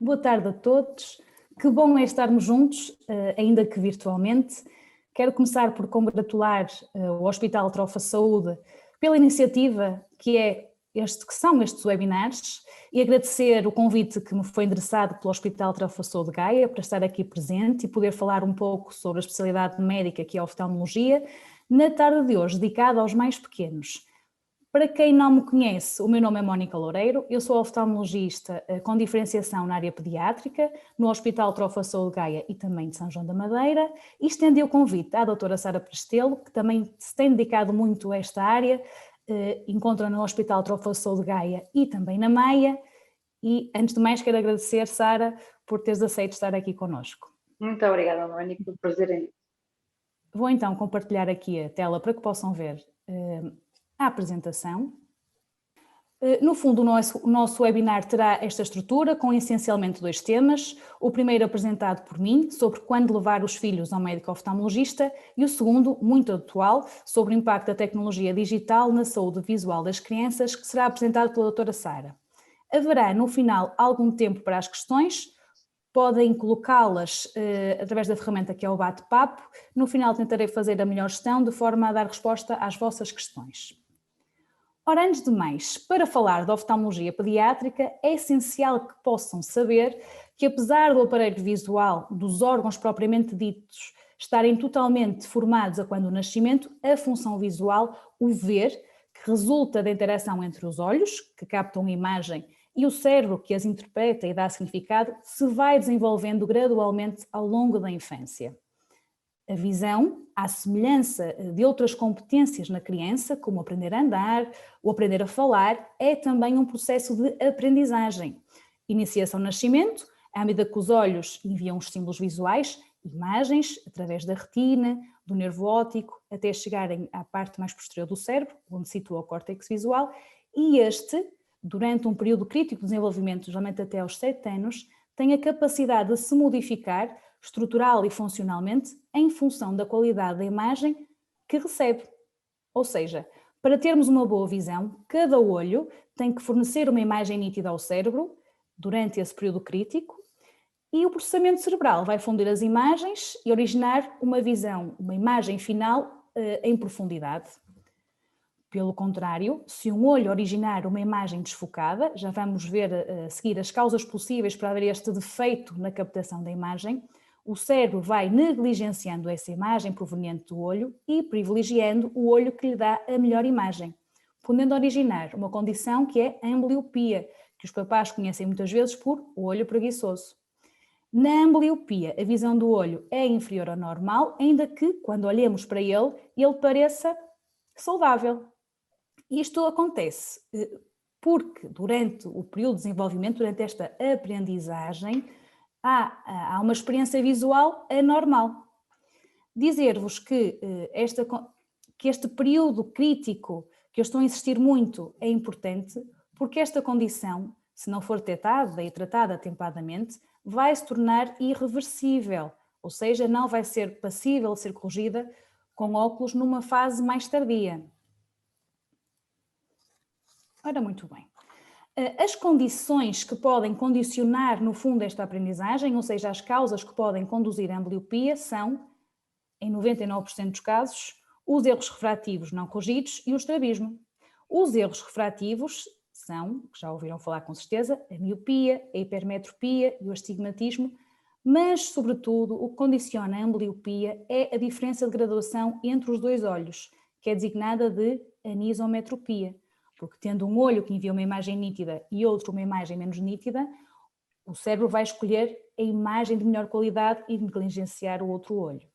Boa tarde a todos. Que bom é estarmos juntos, ainda que virtualmente. Quero começar por congratular o Hospital Trofa Saúde pela iniciativa que são estes webinars e agradecer o convite que me foi endereçado pelo Hospital Trofa Saúde Gaia para estar aqui presente e poder falar um pouco sobre a especialidade médica que é a oftalmologia na tarde de hoje, dedicada aos mais pequenos. Para quem não me conhece, o meu nome é Mónica Loureiro, eu sou oftalmologista com diferenciação na área pediátrica, no Hospital Trofa Saúde Gaia e também de São João da Madeira, e estendi o convite à doutora Sara Prestelo, que também se tem dedicado muito a esta área, encontra no Hospital Trofa Saúde Gaia e também na Maia, e antes de mais quero agradecer, Sara, por teres aceito estar aqui connosco. Muito obrigada, Mónica, pelo prazer em mim. Vou então compartilhar aqui a tela para que possam ver a apresentação. No fundo, o nosso webinar terá esta estrutura com essencialmente dois temas. O primeiro apresentado por mim, sobre quando levar os filhos ao médico oftalmologista, e o segundo, muito atual, sobre o impacto da tecnologia digital na saúde visual das crianças, que será apresentado pela doutora Sara. Haverá no final algum tempo para as questões, podem colocá-las através da ferramenta que é o bate-papo. No final tentarei fazer a melhor gestão de forma a dar resposta às vossas questões. Ora, antes de mais, para falar da oftalmologia pediátrica, é essencial que possam saber que, apesar do aparelho visual dos órgãos propriamente ditos estarem totalmente formados a quando o nascimento, a função visual, o ver, que resulta da interação entre os olhos, que captam a imagem, e o cérebro, que as interpreta e dá significado, se vai desenvolvendo gradualmente ao longo da infância. A visão, à semelhança de outras competências na criança, como aprender a andar ou aprender a falar, é também um processo de aprendizagem. Inicia-se ao nascimento, à medida que os olhos enviam os símbolos visuais, imagens, através da retina, do nervo óptico, até chegarem à parte mais posterior do cérebro, onde se situa o córtex visual, e este, durante um período crítico de desenvolvimento, geralmente até aos 7 anos, tem a capacidade de se modificar estrutural e funcionalmente em função da qualidade da imagem que recebe. Ou seja, para termos uma boa visão, cada olho tem que fornecer uma imagem nítida ao cérebro durante esse período crítico e o processamento cerebral vai fundir as imagens e originar uma visão, uma imagem final em profundidade. Pelo contrário, se um olho originar uma imagem desfocada, já vamos ver a seguir as causas possíveis para haver este defeito na captação da imagem, o cérebro vai negligenciando essa imagem proveniente do olho e privilegiando o olho que lhe dá a melhor imagem, podendo originar uma condição que é a ambliopia, que os papás conhecem muitas vezes por olho preguiçoso. Na ambliopia, a visão do olho é inferior ao normal, ainda que, quando olhemos para ele pareça saudável. Isto acontece porque durante o período de desenvolvimento, durante esta aprendizagem, há uma experiência visual anormal. Dizer-vos que este período crítico, que eu estou a insistir muito, é importante, porque esta condição, se não for detectada e tratada atempadamente, vai se tornar irreversível, ou seja, não vai ser passível de ser corrigida com óculos numa fase mais tardia. Ora, muito bem. As condições que podem condicionar, no fundo, esta aprendizagem, ou seja, as causas que podem conduzir à ambliopia são, em 99% dos casos, os erros refrativos não corrigidos e o estrabismo. Os erros refrativos são, que já ouviram falar com certeza, a miopia, a hipermetropia e o astigmatismo, mas, sobretudo, o que condiciona a ambliopia é a diferença de graduação entre os dois olhos, que é designada de anisometropia. Porque tendo um olho que envia uma imagem nítida e outro uma imagem menos nítida, o cérebro vai escolher a imagem de melhor qualidade e negligenciar o outro olho.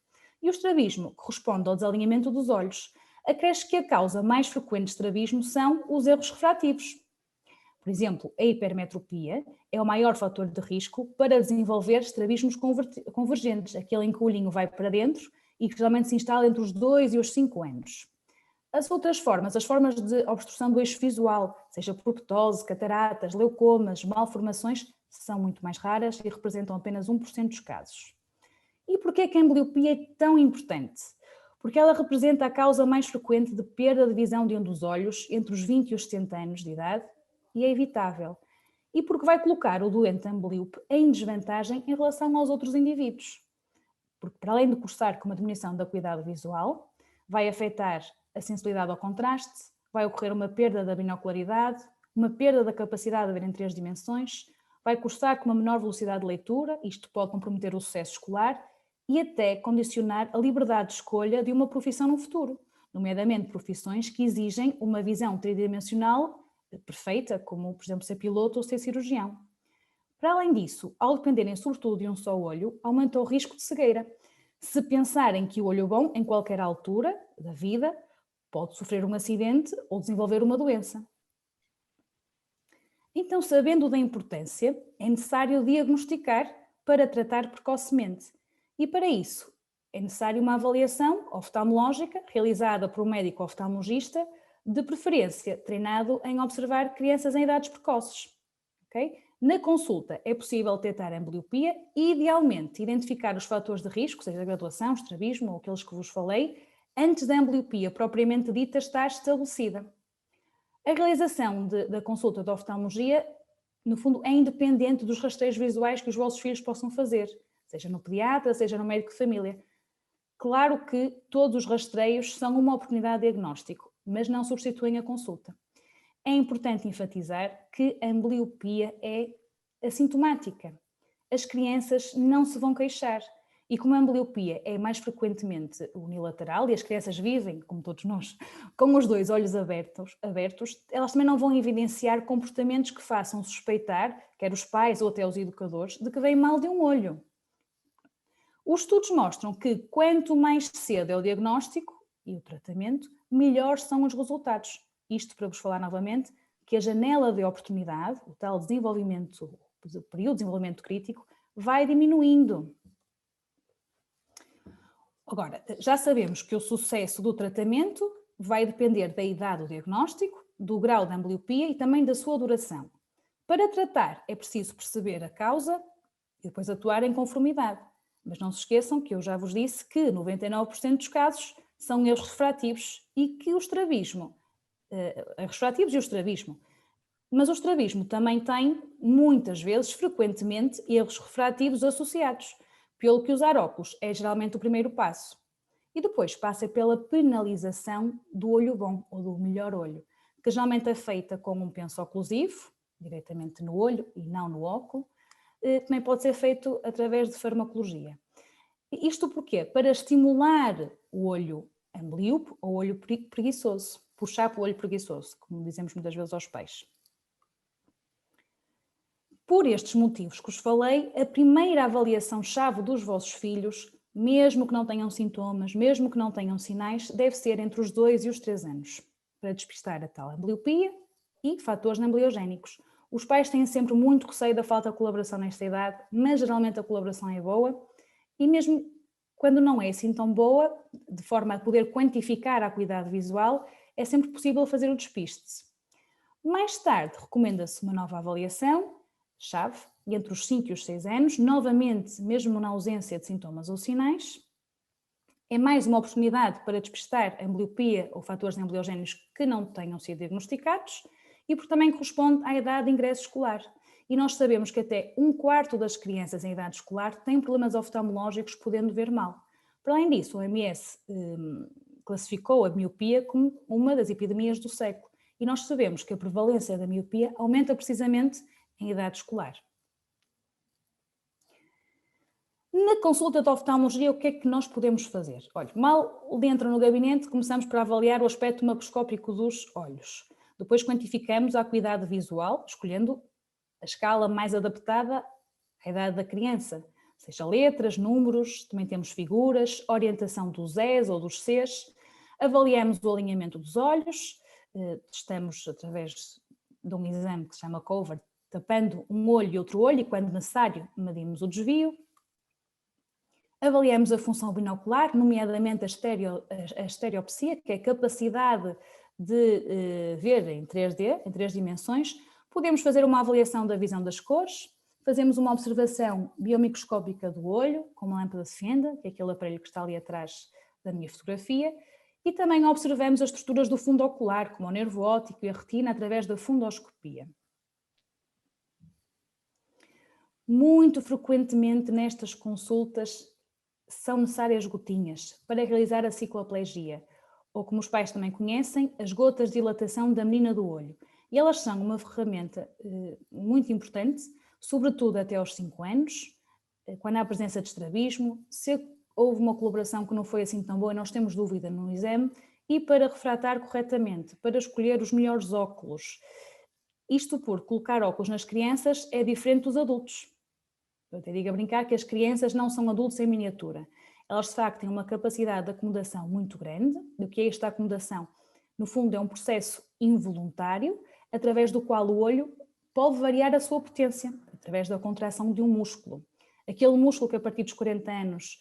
E o estrabismo corresponde ao desalinhamento dos olhos. Acresce que a causa mais frequente de estrabismo são os erros refrativos. Por exemplo, a hipermetropia é o maior fator de risco para desenvolver estrabismos convergentes, aquele em que o olhinho vai para dentro e que geralmente se instala entre os 2 e os 5 anos. As outras formas, as formas de obstrução do eixo visual, seja por ptose, cataratas, leucomas, malformações, são muito mais raras e representam apenas 1% dos casos. E porquê que a ambliopia é tão importante? Porque ela representa a causa mais frequente de perda de visão de um dos olhos entre os 20 e os 70 anos de idade e é evitável. e porque vai colocar o doente amblíope em desvantagem em relação aos outros indivíduos. Porque para além de cursar com uma diminuição da acuidade visual, vai afetar a sensibilidade ao contraste, vai ocorrer uma perda da binocularidade, uma perda da capacidade de ver em 3 dimensões, vai cursar com uma menor velocidade de leitura, isto pode comprometer o sucesso escolar e até condicionar a liberdade de escolha de uma profissão no futuro, nomeadamente profissões que exigem uma visão tridimensional perfeita, como, por exemplo, ser piloto ou ser cirurgião. Para além disso, ao dependerem sobretudo de um só olho, aumenta o risco de cegueira. Se pensarem que o olho bom, em qualquer altura da vida, pode sofrer um acidente ou desenvolver uma doença. Então, sabendo da importância, é necessário diagnosticar para tratar precocemente. E para isso, é necessário uma avaliação oftalmológica realizada por um médico oftalmologista, de preferência treinado em observar crianças em idades precoces. Okay? Na consulta é possível detectar a ambliopia e, idealmente, identificar os fatores de risco, seja a graduação, estrabismo ou aqueles que vos falei, antes da ambliopia propriamente dita estar estabelecida. A realização da consulta de oftalmologia, no fundo, é independente dos rastreios visuais que os vossos filhos possam fazer, seja no pediatra, seja no médico de família. Claro que todos os rastreios são uma oportunidade de diagnóstico, mas não substituem a consulta. É importante enfatizar que a ambliopia é assintomática. As crianças não se vão queixar. E como a ambliopia é mais frequentemente unilateral e as crianças vivem, como todos nós, com os 2 olhos abertos, elas também não vão evidenciar comportamentos que façam suspeitar, quer os pais ou até os educadores, de que vem mal de um olho. Os estudos mostram que quanto mais cedo é o diagnóstico e o tratamento, melhores são os resultados. Isto para vos falar novamente que a janela de oportunidade, o tal desenvolvimento, o período de desenvolvimento crítico, vai diminuindo. Agora, já sabemos que o sucesso do tratamento vai depender da idade do diagnóstico, do grau de ambliopia e também da sua duração. Para tratar é preciso perceber a causa e depois atuar em conformidade. Mas não se esqueçam que eu já vos disse que 99% dos casos são erros refrativos e que o estrabismo, refrativos e o estrabismo, mas o estrabismo também tem, muitas vezes, frequentemente, erros refrativos associados, pelo que usar óculos é geralmente o primeiro passo. E depois passa pela penalização do olho bom, ou do melhor olho, que geralmente é feita com um penso oclusivo, diretamente no olho e não no óculo. Também pode ser feito através de farmacologia. Isto porquê? Para estimular o olho amblíope ou olho preguiçoso, puxar para o olho preguiçoso, como dizemos muitas vezes aos pais. Por estes motivos que vos falei, a primeira avaliação-chave dos vossos filhos, mesmo que não tenham sintomas, mesmo que não tenham sinais, deve ser entre os 2 e os 3 anos, para despistar a tal ambliopia e fatores ambliogénicos. Os pais têm sempre muito receio da falta de colaboração nesta idade, mas geralmente a colaboração é boa e mesmo quando não é assim tão boa, de forma a poder quantificar a acuidade visual, é sempre possível fazer o despiste. Mais tarde, recomenda-se uma nova avaliação-chave, entre os 5 e os 6 anos, novamente, mesmo na ausência de sintomas ou sinais. É mais uma oportunidade para despistar ambliopia ou fatores ambliogénicos que não tenham sido diagnosticados e porque também corresponde à idade de ingresso escolar. E nós sabemos que até 1/4 das crianças em idade escolar têm problemas oftalmológicos, podendo ver mal. Para além disso, a OMS classificou a miopia como uma das epidemias do século. E nós sabemos que a prevalência da miopia aumenta precisamente em idade escolar. Na consulta de oftalmologia, o que é que nós podemos fazer? Olha, mal entra no gabinete, começamos por avaliar o aspecto macroscópico dos olhos. Depois quantificamos a acuidade visual, escolhendo a escala mais adaptada à idade da criança, seja letras, números, também temos figuras, orientação dos Es ou dos Cs, avaliamos o alinhamento dos olhos, testamos através de um exame que se chama Covert, tapando um olho e outro olho e, quando necessário, medimos o desvio. Avaliamos a função binocular, nomeadamente a estereopsia, que é a capacidade de ver em 3D, em 3 dimensões. Podemos fazer uma avaliação da visão das cores, fazemos uma observação biomicroscópica do olho, com uma lâmpada de fenda, que é aquele aparelho que está ali atrás da minha fotografia, e também observamos as estruturas do fundo ocular, como o nervo óptico e a retina, através da fundoscopia. Muito frequentemente nestas consultas são necessárias gotinhas para realizar a cicloplegia, ou como os pais também conhecem, as gotas de dilatação da menina do olho. E elas são uma ferramenta muito importante, sobretudo até aos 5 anos, quando há presença de estrabismo, se houve uma coloração que não foi assim tão boa e nós temos dúvida no exame, e para refratar corretamente, para escolher os melhores óculos. Isto porque colocar óculos nas crianças é diferente dos adultos. Eu até digo a brincar que as crianças não são adultos em miniatura. Elas de facto têm uma capacidade de acomodação muito grande. O que é esta acomodação? No fundo é um processo involuntário, através do qual o olho pode variar a sua potência, através da contração de um músculo. Aquele músculo que a partir dos 40 anos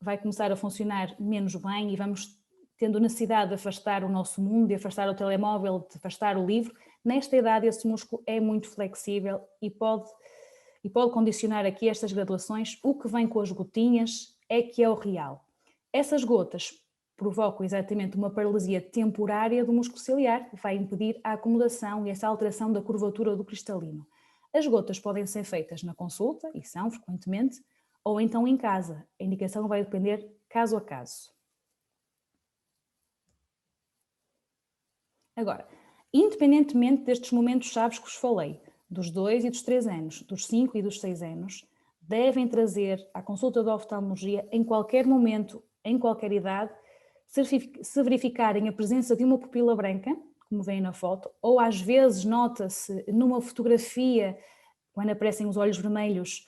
vai começar a funcionar menos bem e vamos tendo necessidade de afastar o nosso mundo, de afastar o telemóvel, de afastar o livro, nesta idade esse músculo é muito flexível e pode condicionar aqui estas graduações. O que vem com as gotinhas é que é o real. Essas gotas provocam exatamente uma paralisia temporária do músculo ciliar, que vai impedir a acomodação e essa alteração da curvatura do cristalino. As gotas podem ser feitas na consulta, e são frequentemente, ou então em casa. A indicação vai depender caso a caso. Agora, independentemente destes momentos chaves que vos falei, dos 2 e dos 3 anos, dos 5 e dos 6 anos, devem trazer à consulta de oftalmologia em qualquer momento, em qualquer idade, se verificarem a presença de uma pupila branca, como vem na foto, ou às vezes nota-se numa fotografia, quando aparecem os olhos vermelhos,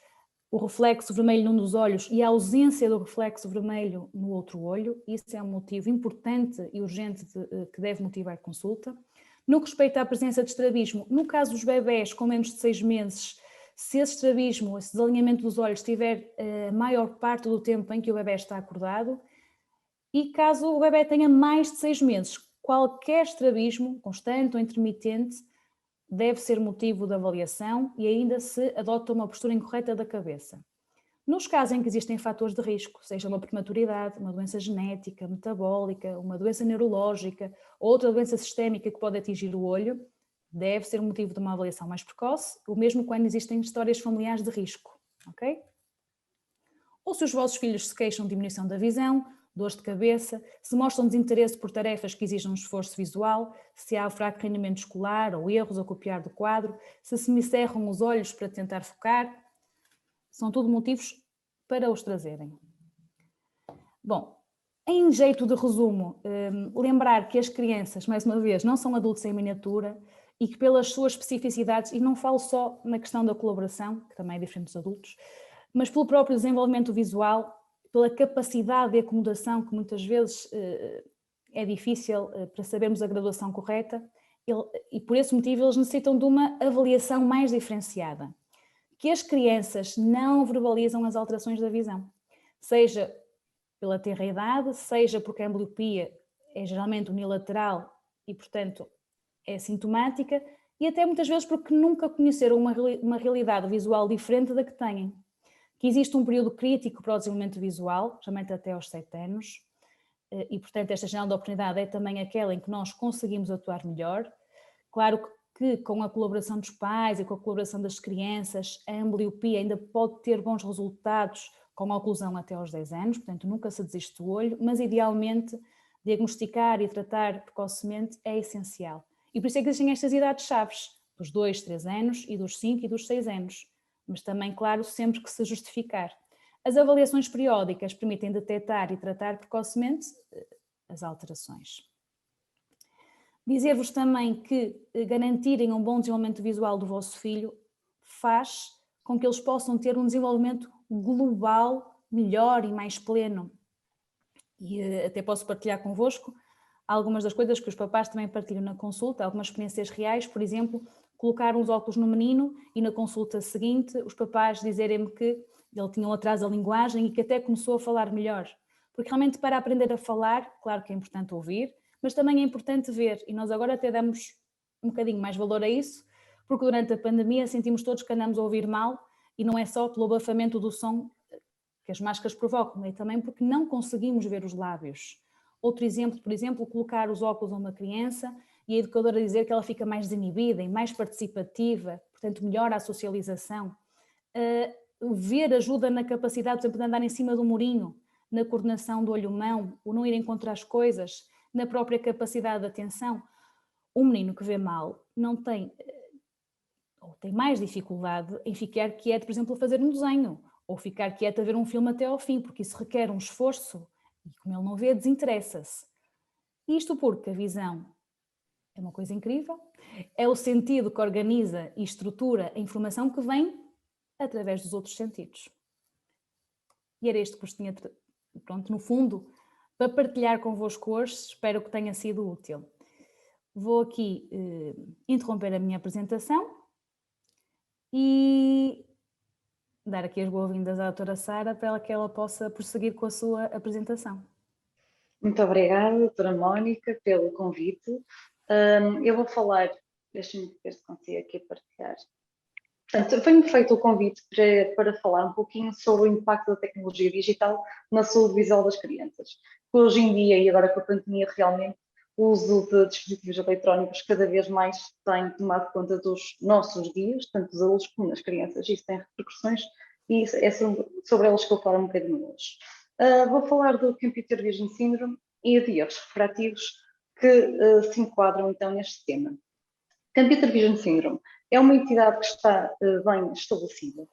o reflexo vermelho num dos olhos e a ausência do reflexo vermelho no outro olho. Isso é um motivo importante e urgente que deve motivar a consulta. No que respeita à presença de estrabismo, no caso dos bebés com menos de 6 meses, se esse estrabismo, esse desalinhamento dos olhos estiver a maior parte do tempo em que o bebé está acordado, e caso o bebé tenha mais de 6 meses, qualquer estrabismo, constante ou intermitente, deve ser motivo de avaliação e ainda se adota uma postura incorreta da cabeça. Nos casos em que existem fatores de risco, seja uma prematuridade, uma doença genética, metabólica, uma doença neurológica ou outra doença sistémica que pode atingir o olho, deve ser motivo de uma avaliação mais precoce, o mesmo quando existem histórias familiares de risco, ok? Ou se os vossos filhos se queixam de diminuição da visão, dores de cabeça, se mostram desinteresse por tarefas que exijam esforço visual, se há fraco rendimento escolar ou erros ao copiar do quadro, se semicerram os olhos para tentar focar, são tudo motivos para os trazerem. Bom, em jeito de resumo, lembrar que as crianças, mais uma vez, não são adultos em miniatura e que pelas suas especificidades, e não falo só na questão da colaboração, que também é diferente dos adultos, mas pelo próprio desenvolvimento visual, pela capacidade de acomodação, que muitas vezes é difícil para sabermos a graduação correta, e por esse motivo eles necessitam de uma avaliação mais diferenciada. Que as crianças não verbalizam as alterações da visão, seja pela tenra idade, seja porque a ambliopia é geralmente unilateral e, portanto, é sintomática, e até muitas vezes porque nunca conheceram uma realidade visual diferente da que têm. Que existe um período crítico para o desenvolvimento visual, geralmente até aos 7 anos, e, portanto, esta janela de oportunidade é também aquela em que nós conseguimos atuar melhor. Claro que com a colaboração dos pais e com a colaboração das crianças, a ambliopia ainda pode ter bons resultados com a oclusão até aos 10 anos, portanto nunca se desiste do olho, mas idealmente diagnosticar e tratar precocemente é essencial. E por isso é que existem estas idades chaves, dos 2, 3 anos e dos 5 e dos 6 anos, mas também, claro, sempre que se justificar. As avaliações periódicas permitem detectar e tratar precocemente as alterações. Dizer-vos também que garantirem um bom desenvolvimento visual do vosso filho faz com que eles possam ter um desenvolvimento global melhor e mais pleno. E até posso partilhar convosco algumas das coisas que os papás também partilham na consulta, algumas experiências reais, por exemplo, colocar uns óculos no menino e na consulta seguinte os papás dizerem-me que ele tinha um atraso da linguagem e que até começou a falar melhor. Porque realmente para aprender a falar, claro que é importante ouvir, mas também é importante ver, e nós agora até damos um bocadinho mais valor a isso, porque durante a pandemia sentimos todos que andamos a ouvir mal, e não é só pelo abafamento do som que as máscaras provocam, é também porque não conseguimos ver os lábios. Outro exemplo, por exemplo, colocar os óculos a uma criança e a educadora dizer que ela fica mais desinibida e mais participativa, portanto melhora a socialização. ver ajuda na capacidade, por exemplo, de andar em cima do murinho, na coordenação do olho-mão, o não ir encontrar as coisas, na própria capacidade de atenção. Um menino que vê mal não tem, ou tem mais dificuldade em ficar quieto, por exemplo, a fazer um desenho, ou ficar quieto a ver um filme até ao fim, porque isso requer um esforço, e como ele não vê, desinteressa-se. Isto porque a visão é uma coisa incrível, é o sentido que organiza e estrutura a informação que vem através dos outros sentidos. E era este que vos tinha, pronto, no fundo, para partilhar convosco hoje, espero que tenha sido útil. Vou aqui interromper a minha apresentação e dar aqui as boas-vindas à doutora Sara para que ela possa prosseguir com a sua apresentação. Muito obrigada, doutora Mónica, pelo convite. Eu vou falar, deixa-me ver se consigo aqui partilhar. Portanto, foi-me feito o convite para falar um pouquinho sobre o impacto da tecnologia digital na saúde visual das crianças. Hoje em dia, e agora com a pandemia, realmente, o uso de dispositivos eletrónicos cada vez mais tem tomado conta dos nossos dias, tanto dos adultos como das crianças. Isso tem repercussões e é sobre elas que eu falo um bocadinho hoje. Vou falar do Computer Vision Syndrome e de erros refrativos que se enquadram então neste tema. Computer Vision Syndrome é uma entidade que está bem estabelecida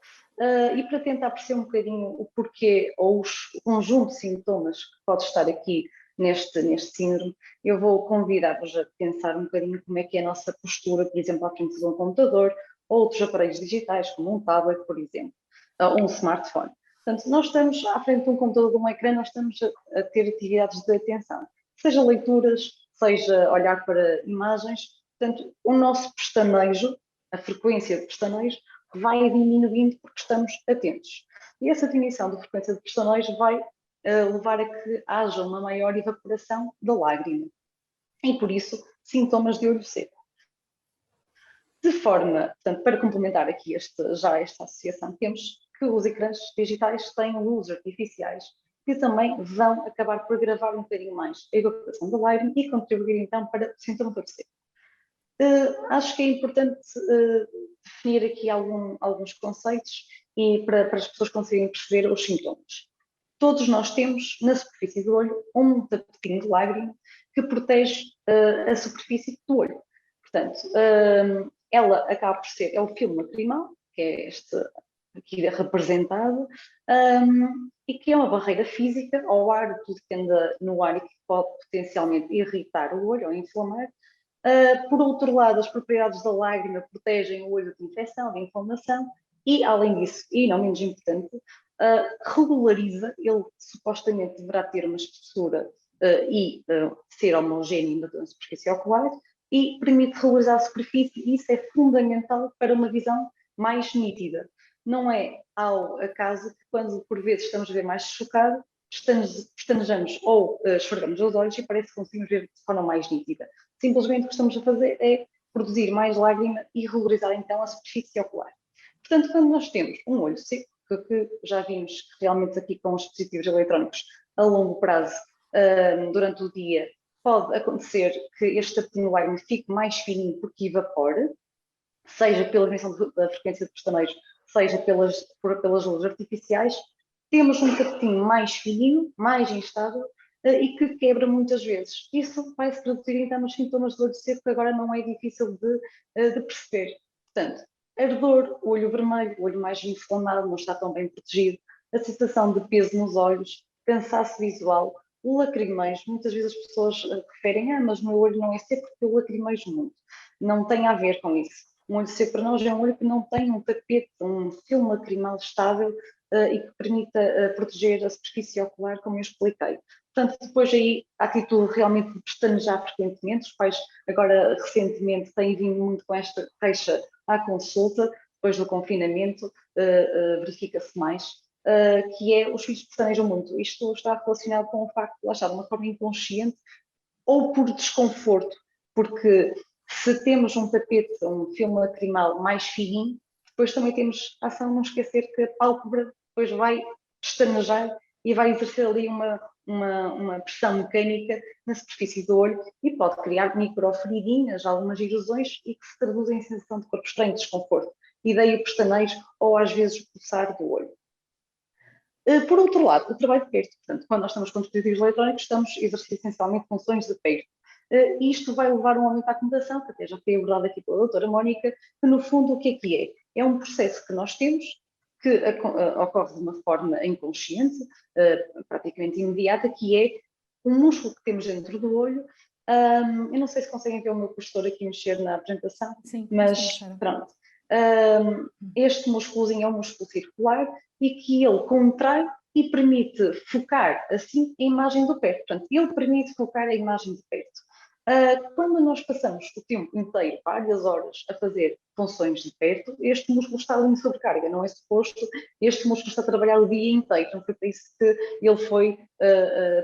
e para tentar perceber um bocadinho o porquê ou o conjunto de sintomas que pode estar aqui neste síndrome, eu vou convidar-vos a pensar um bocadinho como é que é a nossa postura, por exemplo, à frente de um computador ou outros aparelhos digitais, como um tablet, por exemplo, ou um smartphone. Portanto, nós estamos à frente de um computador, de um ecrã, nós estamos a ter atividades de atenção, seja leituras, seja olhar para imagens. Portanto, o nosso pestanejo, a frequência de pestanejo, vai diminuindo porque estamos atentos. E essa diminuição da frequência de pestanejo vai levar a que haja uma maior evaporação da lágrima. E, por isso, sintomas de olho seco. De forma, portanto, para complementar aqui esta associação, temos que os ecrãs digitais têm luzes artificiais que também vão acabar por agravar um bocadinho mais a evaporação da lágrima e contribuir, então, para o sintoma de olho seco. Acho que é importante definir aqui alguns conceitos e para as pessoas conseguirem perceber os sintomas. Todos nós temos na superfície do olho um tapetinho de lágrima que protege a superfície do olho. Portanto, ela acaba por ser, é o filme lacrimal, que é este aqui representado, e que é uma barreira física ao ar, tudo que anda no ar e que pode potencialmente irritar o olho ou inflamar. Por outro lado, as propriedades da lágrima protegem o olho de infecção, de inflamação e, além disso, e não menos importante, regulariza, ele supostamente deverá ter uma espessura e ser homogéneo na superfície ocular e permite regularizar a superfície e isso é fundamental para uma visão mais nítida. Não é ao acaso que quando por vezes estamos a ver mais chocado, pestanejamos ou esfregamos os olhos e parece que conseguimos ver de forma mais nítida. Simplesmente o que estamos a fazer é produzir mais lágrima e regularizar então a superfície ocular. Portanto, quando nós temos um olho seco, que já vimos que realmente aqui com os dispositivos eletrónicos a longo prazo, durante o dia, pode acontecer que este tapetinho de lágrima fique mais fininho porque evapore, seja pela diminuição da frequência de pestanejo, seja pelas luzes artificiais. Temos um tapetinho mais fininho, mais instável, e que quebra muitas vezes. Isso vai se traduzir então nos sintomas de olho seco, que agora não é difícil de perceber. Portanto, ardor, olho vermelho, olho mais inflamado, não está tão bem protegido, a sensação de peso nos olhos, cansaço visual, lacrimejo. Muitas vezes as pessoas referem, mas o meu olho não é seco porque eu lacrimejo muito. Não tem a ver com isso. Um olho seco para nós é um olho que não tem um tapete, um filme lacrimal estável e que permita proteger a superfície ocular, como eu expliquei. Portanto, depois aí a atitude realmente de pestanejar frequentemente, os pais agora recentemente têm vindo muito com esta queixa à consulta, depois do confinamento, verifica-se mais, que é os filhos pestanejam muito. Isto está relacionado com o facto de lá estar de uma forma inconsciente ou por desconforto, porque se temos um tapete, um filme lacrimal mais fininho, depois também temos a ação de não esquecer que a pálpebra depois vai pestanejar e vai exercer ali uma pressão mecânica na superfície do olho e pode criar microferidinhas, algumas erosões e que se traduzem em sensação de corpo estranho, desconforto. ideia pestanejo ou às vezes coçar do olho. Por outro lado, o trabalho de perto, portanto, quando nós estamos com dispositivos eletrónicos, estamos a exercer essencialmente funções de perto. Isto vai levar a um aumento da acomodação, que até já foi abordado aqui pela doutora Mónica, que no fundo o que é? É um processo que nós temos, que ocorre de uma forma inconsciente, praticamente imediata, que é um músculo que temos dentro do olho. Eu não sei se conseguem ver o meu professor aqui mexer na apresentação, sim, mas pronto. Este músculozinho é um músculo circular e que ele contrai e permite focar assim a imagem do perto. Portanto, ele permite focar a imagem de perto. Quando nós passamos o tempo inteiro, várias horas, a fazer funções de perto, este músculo está ali em sobrecarga, não é suposto, este músculo está a trabalhar o dia inteiro, não foi para isso que ele foi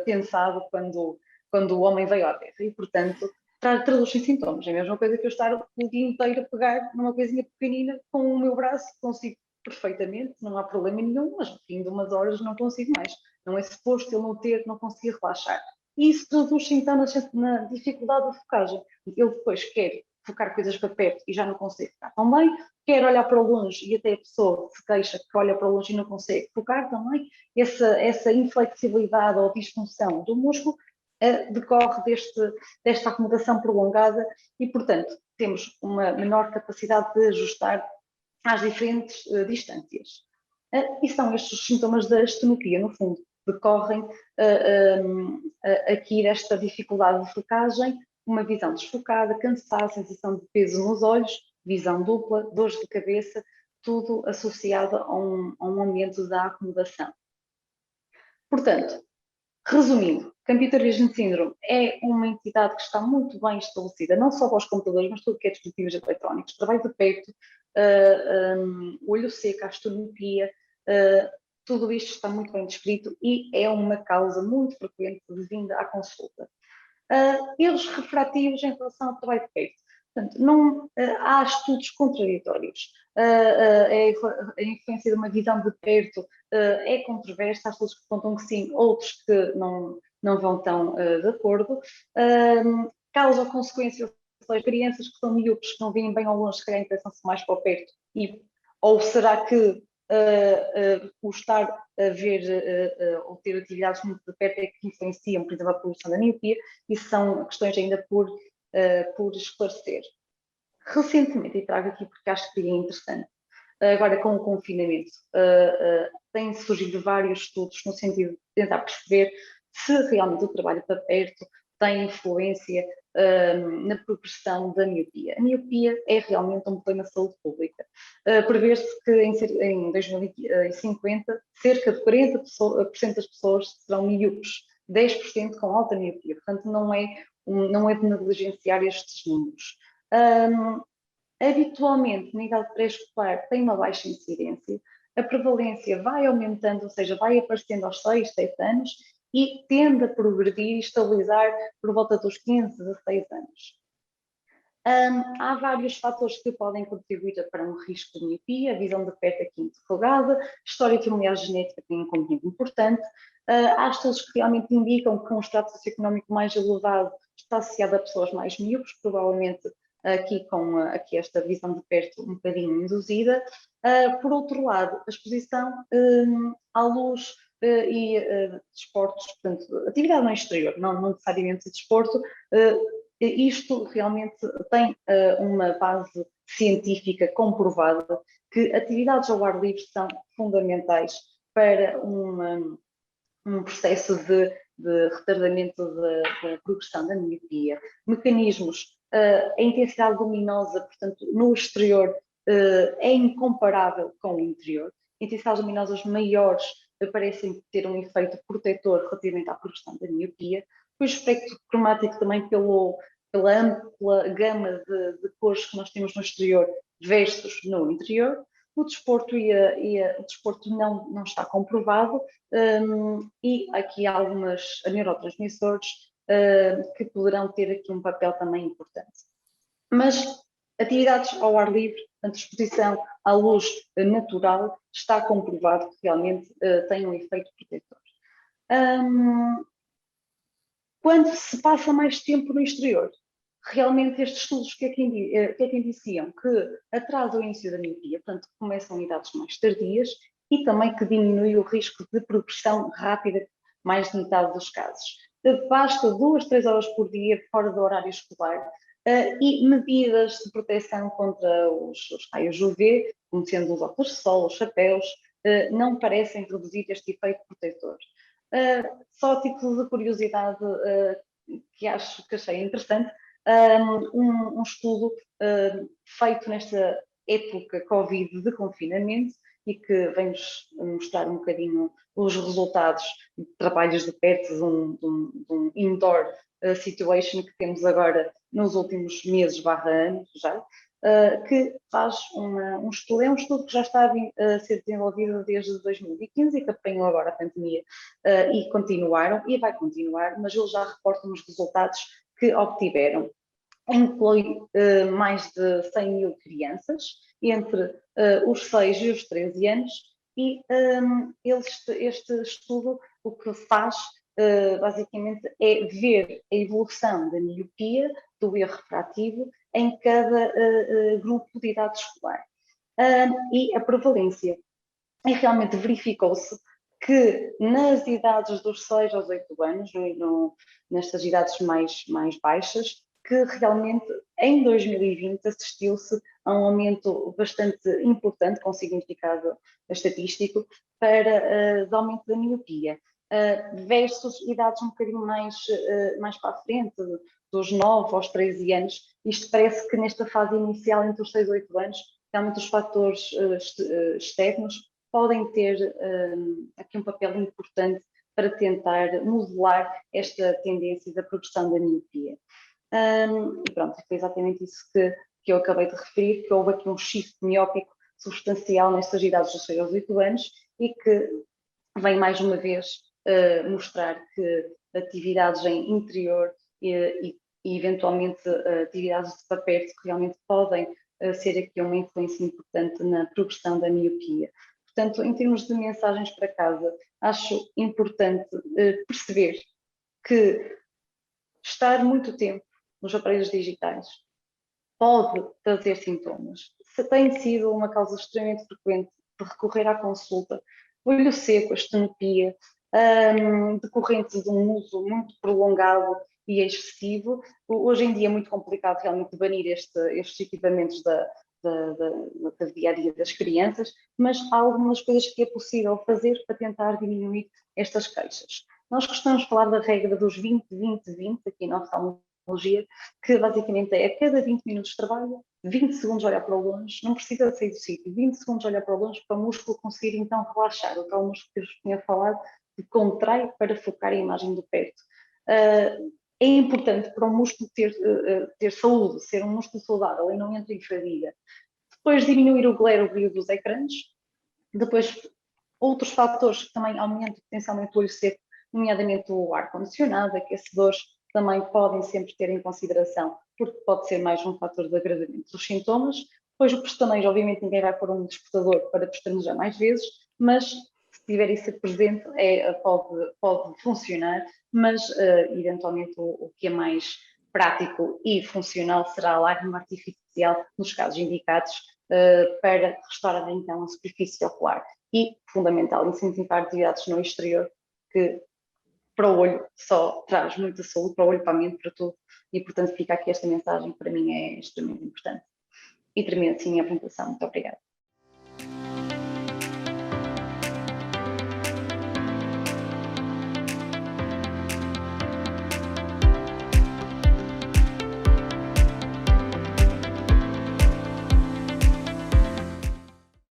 pensado quando o homem veio à Terra, e portanto traduz em sintomas. É a mesma coisa que eu estar o dia inteiro a pegar numa coisinha pequenina com o meu braço, consigo perfeitamente, não há problema nenhum, mas no fim de umas horas não consigo mais. Não é suposto ele não conseguir relaxar. E isso traduz-se então na dificuldade de focagem. Ele depois quer focar coisas para perto e já não consegue focar tão bem, quer olhar para longe e até a pessoa se queixa que olha para longe e não consegue focar também. Essa inflexibilidade ou disfunção do músculo decorre desta acomodação prolongada e, portanto, temos uma menor capacidade de ajustar às diferentes distâncias. E são estes os sintomas da estenopia, no fundo, decorrem aqui desta dificuldade de focagem, uma visão desfocada, cansaço, sensação de peso nos olhos, visão dupla, dores de cabeça, tudo associado a um aumento da acomodação. Portanto, resumindo, Computer Vision Syndrome é uma entidade que está muito bem estabelecida, não só para os computadores, mas tudo que é dispositivos eletrónicos, trabalho de perto, olho seco, astronopia, tudo isto está muito bem descrito e é uma causa muito frequente de vinda à consulta. Erros refrativos em relação ao trabalho de perto. Portanto, não há estudos contraditórios. A influência de uma visão de perto é controversa, há estudos que contam que sim, outros que não vão tão de acordo. Causa ou consequência, ou seja, crianças que são miúpes, que não veem bem ao longe, se calhar interessam-se mais para o perto, ou será que o estar a ver ou ter atividades muito de perto é que influenciam, por exemplo, a produção da miopia? Isso são questões ainda por esclarecer. Recentemente, e trago aqui porque acho que é interessante, agora com o confinamento, têm surgido vários estudos no sentido de tentar perceber se realmente o trabalho para perto tem influência na progressão da miopia. A miopia é realmente um problema de saúde pública. Prevê-se que em 2050 cerca de 40% das pessoas serão miúpes, 10% com alta miopia. Portanto, não é de negligenciar estes números. Habitualmente, no nível pré-escolar, tem uma baixa incidência, a prevalência vai aumentando, ou seja, vai aparecendo aos 6, 7 anos e tende a progredir e estabilizar por volta dos 15, 16 anos. Há vários fatores que podem contribuir para um risco de miopia, a visão de perto aqui interrogada, história familiar genética tem um componente importante. Há estudos que realmente indicam que um extrato socioeconómico mais elevado está associado a pessoas mais miúpes, provavelmente aqui com esta visão de perto um bocadinho induzida. Por outro lado, a exposição à luz e desportos, portanto, atividade no exterior, não necessariamente desporto, isto realmente tem uma base científica comprovada que atividades ao ar livre são fundamentais para um processo de retardamento da progressão da miopia. Mecanismos, a intensidade luminosa, portanto, no exterior é incomparável com o interior. Intensidades luminosas maiores parecem ter um efeito protetor relativamente à progressão da miopia. O espectro cromático também pela ampla gama de cores que nós temos no exterior versus no interior. O desporto o desporto não está comprovado e aqui há algumas neurotransmissores que poderão ter aqui um papel também importante. Mas atividades ao ar livre, a exposição à luz natural, está comprovado que realmente tem um efeito protetor. Quando se passa mais tempo no exterior, realmente estes estudos que é que indiciam? Que atrasa o início da miopia, portanto, começam em idades mais tardias e também que diminui o risco de progressão rápida, mais de metade dos casos. Basta 2, 3 horas por dia fora do horário escolar e medidas de proteção contra os raios UV, como sendo os óculos de sol, os chapéus, não parecem reduzir este efeito protetor. Só a título de curiosidade, que achei interessante, um estudo feito nesta época Covid de confinamento e que vem-nos mostrar um bocadinho os resultados de trabalhos de perto de um indoor situation que temos agora nos últimos meses / anos já, que faz um estudo, é um estudo que já está a ser desenvolvido desde 2015 e que apanhou agora a pandemia e continuaram, e vai continuar, mas eles já reportam os resultados que obtiveram. Inclui mais de 100 mil crianças, entre os 6 e os 13 anos, e este estudo o que faz basicamente é ver a evolução da miopia, do erro refrativo, em cada grupo de idade escolar. E a prevalência. E realmente verificou-se que nas idades dos 6 aos 8 anos, nestas idades mais baixas, que realmente em 2020 assistiu-se a um aumento bastante importante, com significado estatístico, para o aumento da miopia, versus idades um bocadinho mais para a frente, dos 9 aos 13 anos. Isto parece que nesta fase inicial, entre os 6 e 8 anos, realmente os fatores externos podem ter aqui um papel importante para tentar modelar esta tendência da progressão da miopia. E pronto, foi exatamente isso que eu acabei de referir, que houve aqui um shift miópico substancial nestas idades dos 6 aos 8 anos e que vem mais uma vez mostrar que atividades em interior e eventualmente atividades de papéis realmente podem ser aqui uma influência importante na progressão da miopia. Portanto, em termos de mensagens para casa, acho importante perceber que estar muito tempo nos aparelhos digitais pode trazer sintomas. Se tem sido uma causa extremamente frequente de recorrer à consulta, olho seco, estenopia, decorrente de um uso muito prolongado e excessivo, hoje em dia é muito complicado realmente banir estes equipamentos da dia-a-dia das crianças, mas há algumas coisas que é possível fazer para tentar diminuir estas queixas. Nós costumamos falar da regra dos 20-20-20 aqui na oftalmologia, que basicamente é a cada 20 minutos de trabalho, 20 segundos olhar para o longe, não precisa sair do sítio, 20 segundos olhar para o longe para o músculo conseguir então relaxar, o tal músculo que eu tinha falado, que contrai para focar a imagem do perto. É importante para o músculo ter saúde, ser um músculo saudável e não entra em fadiga. Depois diminuir o glare, o brilho dos ecrãs. Depois outros fatores que também aumentam potencialmente o olho seco, nomeadamente o ar-condicionado, aquecedores, também podem sempre ter em consideração, porque pode ser mais um fator de agravamento dos sintomas. Depois o pestanejo, obviamente ninguém vai pôr um despertador para pestanejar mais vezes, mas se tiver isso presente pode funcionar, mas eventualmente o que é mais prático e funcional será a lágrima artificial nos casos indicados para restaurar então a superfície ocular. E, fundamental, incentivar atividades no exterior, que para o olho só traz muita saúde, para o olho, para a mente, para tudo. E, portanto, fica aqui esta mensagem, para mim é extremamente importante. E termino assim a apresentação. Muito obrigada.